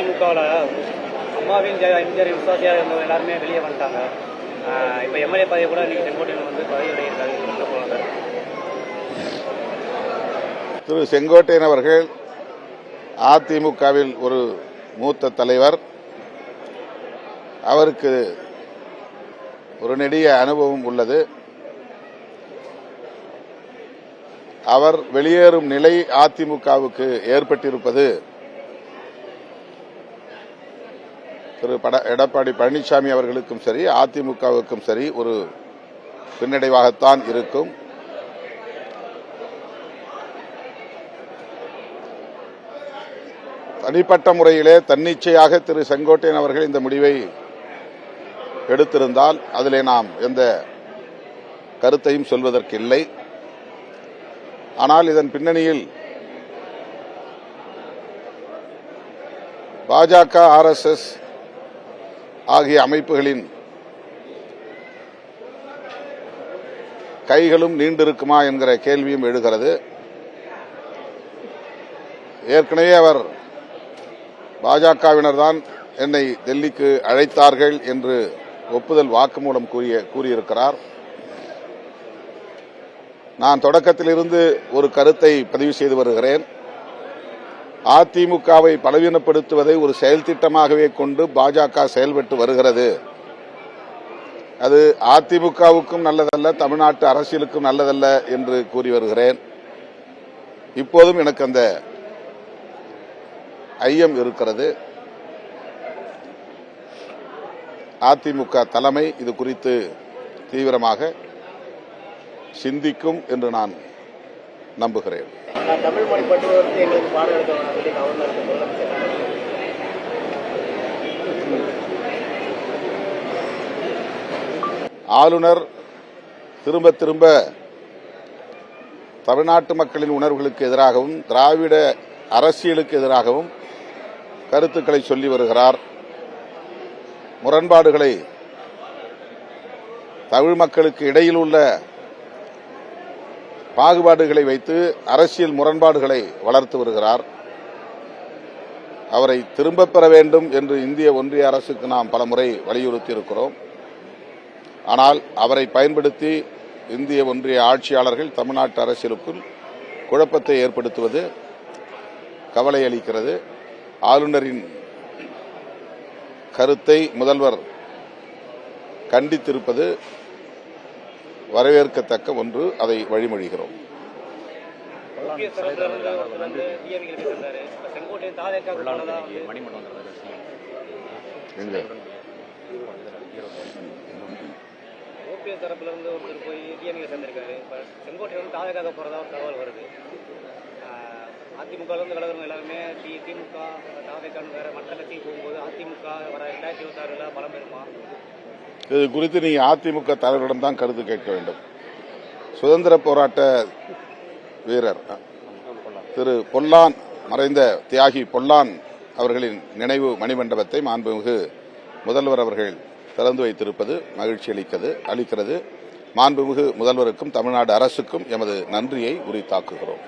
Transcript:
அதிமுகவில் அம்மாவின் எம்ஜிஆர் விசுவாசியாக இருந்தவங்க எல்லாருமே வெளியே வந்துட்டாங்க. இப்போ எம்எல்ஏ பதவி கூட இன்னைக்கு செங்கோட்டையன் வந்து பதவி அடைகிறார். திரு செங்கோட்டையன் அவர்கள் அதிமுகவில் ஒரு மூத்த தலைவர். அவருக்கு ஒரு நெடிய அனுபவம் உள்ளது. அவர் வெளியேறும் நிலை அதிமுகவுக்கு ஏற்பட்டிருப்பது திரு எடப்பாடி பழனிசாமி அவர்களுக்கும் சரி, அதிமுகவுக்கும் சரி ஒரு பின்னடைவாகத்தான் இருக்கும். தனிப்பட்ட முறையிலே தன்னிச்சையாக திரு செங்கோட்டையன் அவர்கள் இந்த முடிவை எடுத்திருந்தால் அதிலே நாம் எந்த கருத்தையும் சொல்வதற்கு இல்லை. ஆனால் இதன் பின்னணியில் பாஜக, RSS ஆகிய அமைப்புகளின் கைகளும் நீண்டிருக்குமா என்கிற கேள்வியும் எழுகிறது. ஏற்கனவே அவர் பாஜகவினர் தான் என்னை டெல்லிக்கு அழைத்தார்கள் என்று ஒப்புதல் வாக்குமூலம் கூறியிருக்கிறார். நான் தொடக்கத்திலிருந்து ஒரு கருத்தை பதிவு செய்து வருகிறேன். அதிமுகவை பலவீனப்படுத்துவதை ஒரு செயல் திட்டமாகவே கொண்டு பாஜக செயல்பட்டு வருகிறது. அது அதிமுகவுக்கும் நல்லதல்ல, தமிழ்நாட்டு அரசியலுக்கும் நல்லதல்ல என்று கூறி வருகிறேன். இப்போதும் எனக்கு அந்த ஐயம் இருக்கிறது. அதிமுக தலைமை இது குறித்து தீவிரமாக சிந்திக்கும் என்று நான் நம்புகிறேன். தமிழ் மொழி பற்றுவதற்கு எங்களுக்கு பாடம் எடுக்க ஆளுநர் திரும்ப திரும்ப தமிழ்நாட்டு மக்களின் உணர்வுகளுக்கு எதிராகவும் திராவிட அரசியலுக்கு எதிராகவும் கருத்துக்களை சொல்லி வருகிறார். முரண்பாடுகளை தமிழ் மக்களுக்கு இடையில் உள்ள பாகுபாடுகளை வைத்து அரசியல் முரண்பாடுகளை வளர்த்து வருகிறார். அவரை திரும்பப் பெற வேண்டும் என்று இந்திய ஒன்றிய அரசுக்கு நாம் பலமுறை வலியுறுத்தி இருக்கிறோம். ஆனால் அவரை பயன்படுத்தி இந்திய ஒன்றிய ஆட்சியாளர்கள் தமிழ்நாட்டு அரசியலுக்குள் குழப்பத்தை ஏற்படுத்துவது கவலை அளிக்கிறது. ஆளுநரின் கருத்தை முதல்வர் கண்டித்திருப்பது வரவேற்கத்தக்க ஒன்று. அதை வழிமொழிகிறோம். தரப்பிலிருந்து ஒருத்தர் போய் டிஎம்கே சேர்ந்திருக்காரு. செங்கோட்டையன் தாவேக்காக போறதா ஒரு தகவல் வருது. அதிமுக கலவரம் எல்லாருமே திமுக தாவேக்கான்னு வேற மற்ற கட்சிக்கு போகும்போது அதிமுக வர 2026 பலம் பெறுமா? இது குறித்து நீங்க அதிமுக தலைவரிடம் தான் கருத்து கேட்க வேண்டும். சுதந்திர போராட்ட வீரர் திரு பொல்லான், மறைந்த தியாகி பொல்லான் அவர்களின் நினைவு மணிமண்டபத்தை மாண்புமிகு முதல்வர் அவர்கள் திறந்து வைத்திருப்பது மகிழ்ச்சி அளிக்கிறது. மாண்புமிகு முதல்வருக்கும் தமிழ்நாடு அரசுக்கும் எமது நன்றியை உரித்தாக்குகிறோம்.